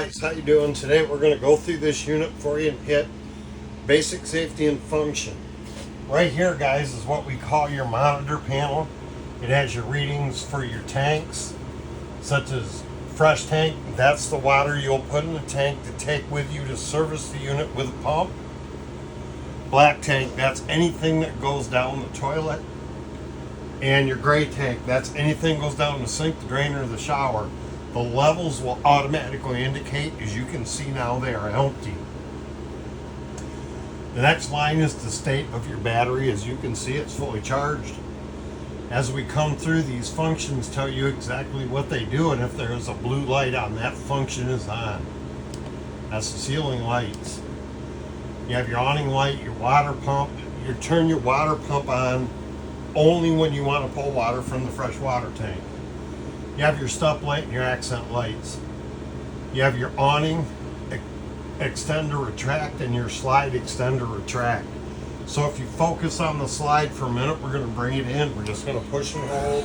guys, how you doing? Today we're going to go through this unit for you and hit basic safety and function. Right here, guys, is what we call your monitor panel. It has your readings for your tanks, such as fresh tank. That's the water you'll put in the tank to take with you to service the unit with a pump. Black tank, that's anything that goes down the toilet. And your gray tank, that's anything goes down the sink, the drain, or the shower. The levels will automatically indicate, as you can see now, they are empty. The next line is the state of your battery. As you can see, it's fully charged. As we come through, these functions tell you exactly what they do, and if there is a blue light on, that function is on. That's the ceiling lights. You have your awning light, your water pump. You turn your water pump on only when you want to pull water from the fresh water tank. You have your stop light and your accent lights. You have your awning extender retract and your slide extender retract. So if you focus on the slide for a minute, we're going to bring it in. We're just going to push and hold.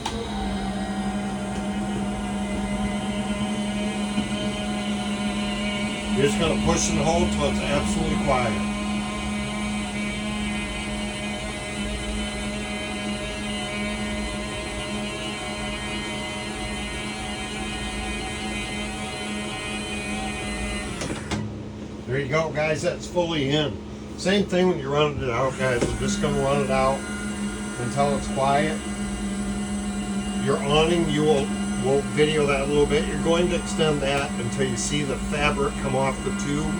You're just going to push and hold till it's absolutely quiet. There you go, guys, that's fully in. Same thing when you're running it out, guys. We're just going to run it out until it's quiet. Your awning, we'll video that a little bit. You're going to extend that until you see the fabric come off the tube.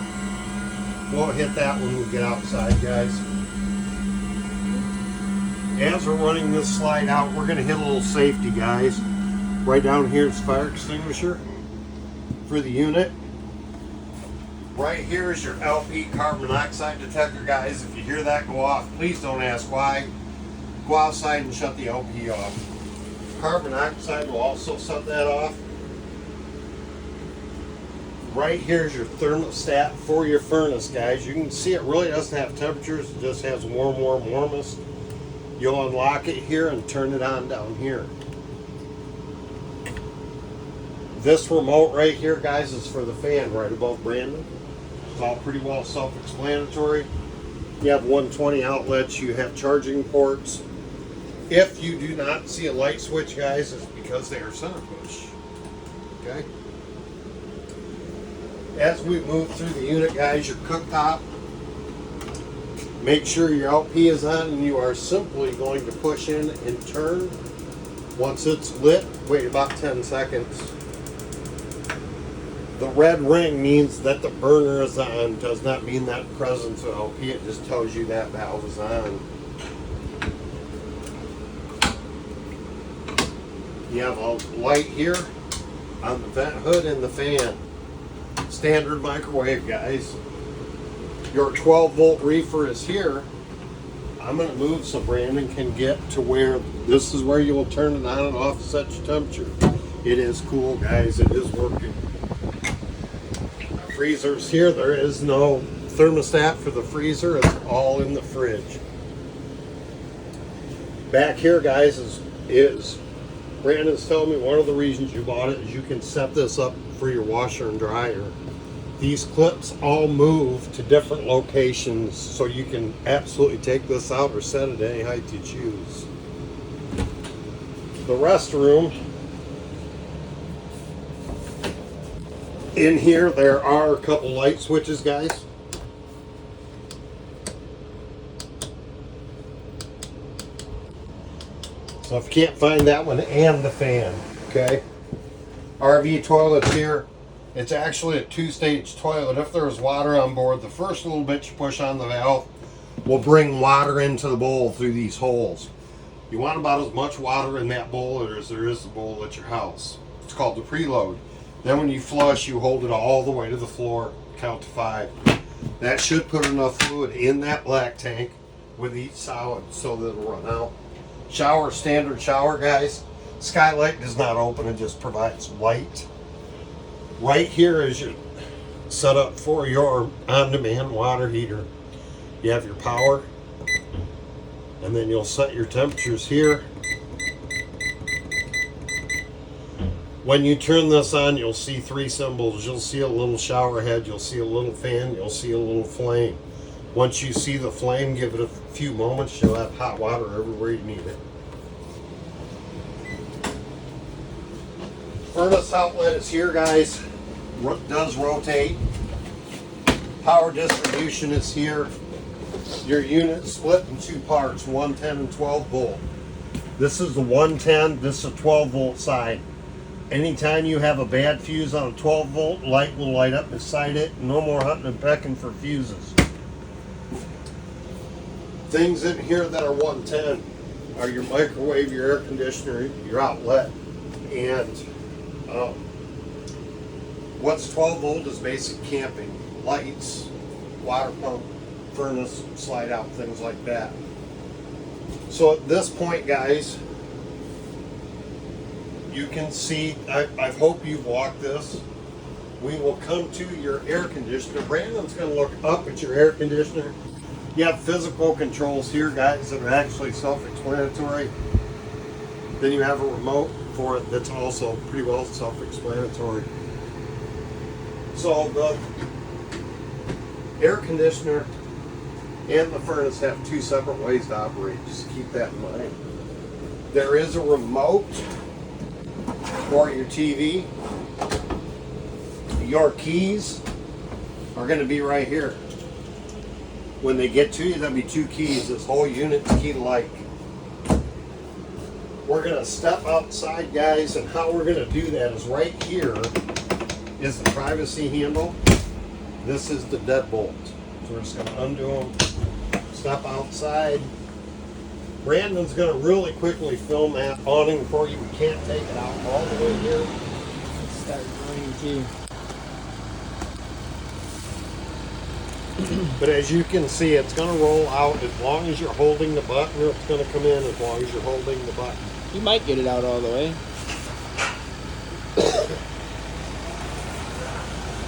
We'll hit that when we get outside, guys. As we're running this slide out, we're going to hit a little safety, guys. Right down here is fire extinguisher for the unit. Right here is your LP carbon monoxide detector, guys. If you hear that go off, please don't ask why. Go outside and shut the LP off. Carbon monoxide will also shut that off. Right here is your thermostat for your furnace, guys. You can see it really doesn't have temperatures. It just has warm, warm, warmest. You'll unlock it here and turn it on down here. This remote right here, guys, is for the fan right above Brandon. It's all pretty well self-explanatory. You have 120 outlets, you have charging ports. If you do not see a light switch, guys, it's because they are center push. Okay? As we move through the unit, guys, your cooktop, make sure your LP is on, and you are simply going to push in and turn. Once it's lit, wait about 10 seconds. The red ring means that the burner is on. Does not mean that presence of LP. It just tells you that valve is on. You have a light here on the vent hood and the fan. Standard microwave, guys. Your 12-volt reefer is here. I'm going to move so Brandon can get to where this is where you will turn it on and off to set your temperature. It is cool, guys. It is working. Freezers here. There is no thermostat for the freezer. It's all in the fridge. Back here, guys, is Brandon's telling me one of the reasons you bought it is you can set this up for your washer and dryer. These clips all move to different locations, so you can absolutely take this out or set it any height you choose. The restroom. In here, there are a couple light switches, guys. So if you can't find that one, and the fan, okay? RV toilets here. It's actually a two-stage toilet. If there's water on board, the first little bit you push on the valve will bring water into the bowl through these holes. You want about as much water in that bowl as there is the bowl at your house. It's called the preload. Then when you flush, you hold it all the way to the floor, count to 5. That should put enough fluid in that black tank with each solid so that it'll run out. Shower, standard shower, guys. Skylight does not open, it just provides light. Right here is your setup for your on-demand water heater. You have your power, and then you'll set your temperatures here. When you turn this on, you'll see three symbols. You'll see a little shower head, you'll see a little fan, you'll see a little flame. Once you see the flame, give it a few moments, you'll have hot water everywhere you need it. Furnace outlet is here, guys. Does rotate. Power distribution is here. Your unit split in two parts, 110 and 12 volt. This is the 110, this is a 12 volt side. Anytime you have a bad fuse on a 12 volt, light will light up beside it. No more hunting and pecking for fuses. Things in here that are 110 are your microwave, your air conditioner, your outlet, and what's 12 volt is basic camping, lights, water pump, furnace, slide out, things like that. So at this point, guys, you can see, I hope you've walked this. We will come to your air conditioner. Brandon's going to look up at your air conditioner. You have physical controls here, guys, that are actually self-explanatory. Then you have a remote for it that's also pretty well self-explanatory. So the air conditioner and the furnace have two separate ways to operate. Just keep that in mind. There is a remote for your TV. Your keys are going to be right here. When they get to you, there'll be two keys. This whole unit's key-like. We're going to step outside, guys, and how we're going to do that is right here is the privacy handle. This is the deadbolt. So we're just going to undo them, step outside. Brandon's going to really quickly film that awning for you. We can't take it out all the way here. It's starting to rain too. But as you can see, it's going to roll out as long as you're holding the button, or it's going to come in as long as you're holding the button. You might get it out all the way.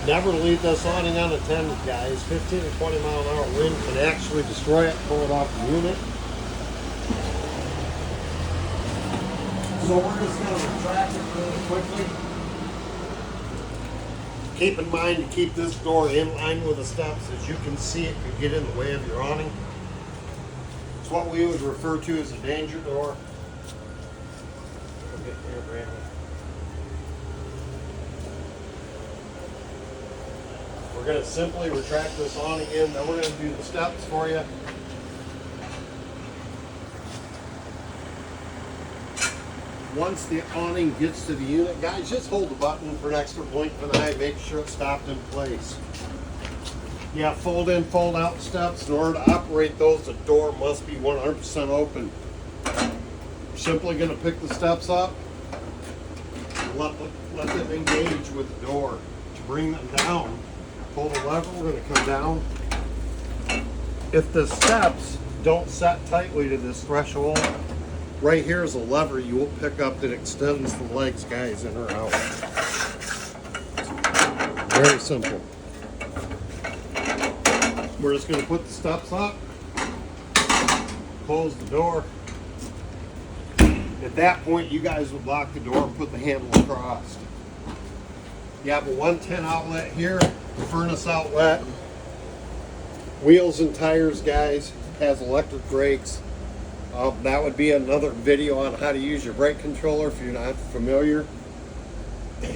Never leave this awning unattended, guys. 15 to 20 mile an hour wind can actually destroy it, pull it off the unit. So we're just going to retract it really quickly. Keep in mind to keep this door in line with the steps. As you can see, it could get in the way of your awning. It's what we would refer to as a danger door. Get there, Brandon. We're going to simply retract this awning in, then we're going to do the steps for you. Once the awning gets to the unit, guys, just hold the button for an extra blink of an eye, make sure it's stopped in place. Yeah, fold in, fold out steps. In order to operate those, the door must be 100% open. You're simply going to pick the steps up and let them engage with the door. To bring them down, pull the lever, we're going to come down. If the steps don't set tightly to this threshold, right here is a lever you will pick up that extends the legs, guys, in or out. Very simple. We're just going to put the steps up, close the door. At that point, you guys would lock the door and put the handle across. You have a 110 outlet here, the furnace outlet, wheels and tires, guys, has electric brakes. That would be another video on how to use your brake controller if you're not familiar.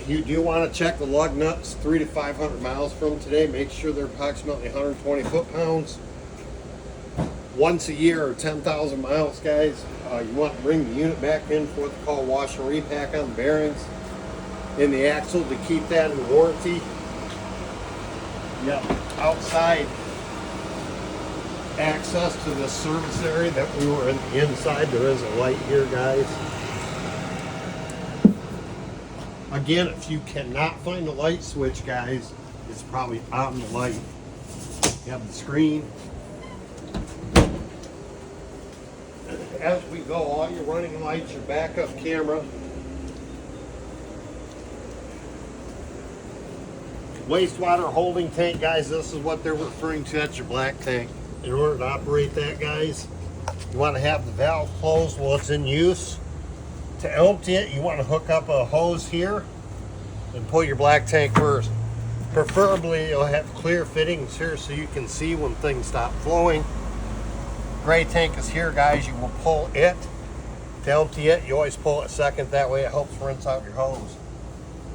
You do want to check the lug nuts 300 to 500 miles from today. Make sure they're approximately 120 foot-pounds. Once a year or 10,000 miles, guys, you want to bring the unit back in for what they call wash and repack on the bearings in the axle to keep that in warranty. Yep, outside access to this service area that we were in the inside. There is a light here, guys. Again, if you cannot find the light switch, guys, it's probably on the light. You have the screen. As we go, all your running lights, your backup camera. Wastewater holding tank, guys, this is what they're referring to. That's your black tank. In order to operate that, guys, you want to have the valve closed while it's in use. To empty it, you want to hook up a hose here and pull your black tank first. Preferably, you'll have clear fittings here so you can see when things stop flowing. Gray tank is here, guys. You will pull it. To empty it, you always pull it second. That way it helps rinse out your hose.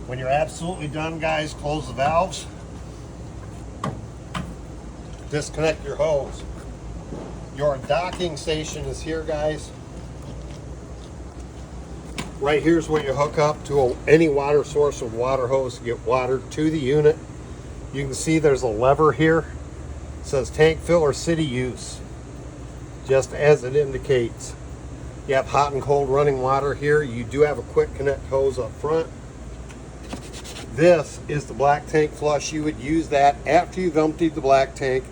When you're absolutely done, guys, close the valves. Disconnect your hose. Your docking station is here, guys. Right here's where you hook up to any water source with water hose to get water to the unit. You can see there's a lever here. It says tank fill or city use, just as it indicates. You have hot and cold running water here. You do have a quick connect hose up front. This is the black tank flush. You would use that after you've emptied the black tank.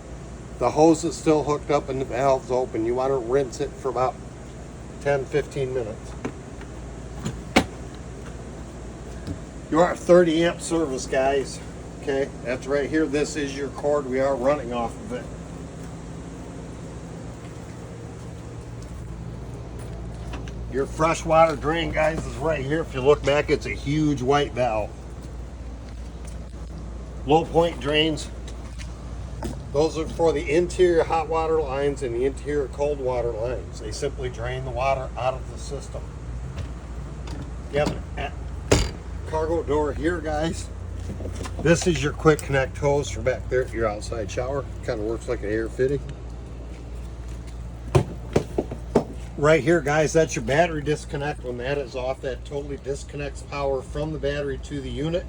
The hose is still hooked up and the valve's open. You want to rinse it for about 10-15 minutes. You're at 30 amp service, guys. Okay, that's right here. This is your cord. We are running off of it. Your freshwater drain, guys, is right here. If you look back, it's a huge white valve. Low point drains. Those are for the interior hot water lines and the interior cold water lines. They simply drain the water out of the system. You have an cargo door here, guys. This is your quick connect hose for back there at your outside shower. Kind of works like an air fitting. Right here, guys, that's your battery disconnect. When that is off, that totally disconnects power from the battery to the unit.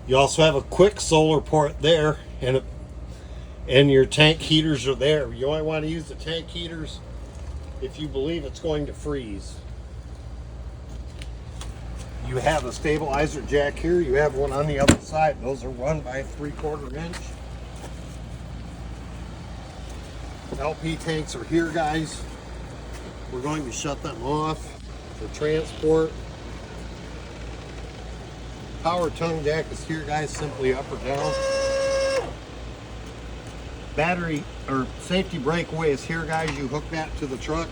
You also have a quick solar port there, and your tank heaters are there. You only want to use the tank heaters if you believe it's going to freeze. You have a stabilizer jack here. You have one on the other side. Those are run by a 3/4 inch. LP tanks are here, guys. We're going to shut them off for transport. Power tongue jack is here, guys, simply up or down. Battery or safety breakaway is here, guys. You hook that to the truck.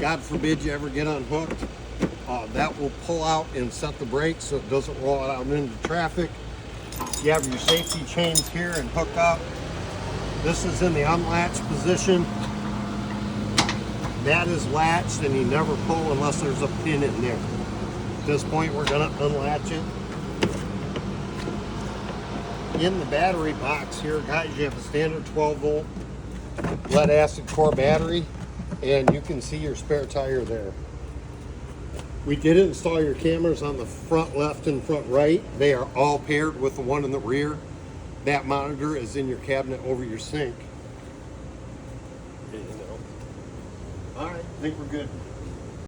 God forbid you ever get unhooked. That will pull out and set the brakes so it doesn't roll it out into traffic. You have your safety chains here and hook up. This is in the unlatched position. That is latched and you never pull unless there's a pin in there. At this point, we're going to unlatch it. In the battery box here, guys, you have a standard 12-volt lead acid core battery, and you can see your spare tire there. We did install your cameras on the front left and front right. They are all paired with the one in the rear. That monitor is in your cabinet over your sink. All right, I think we're good.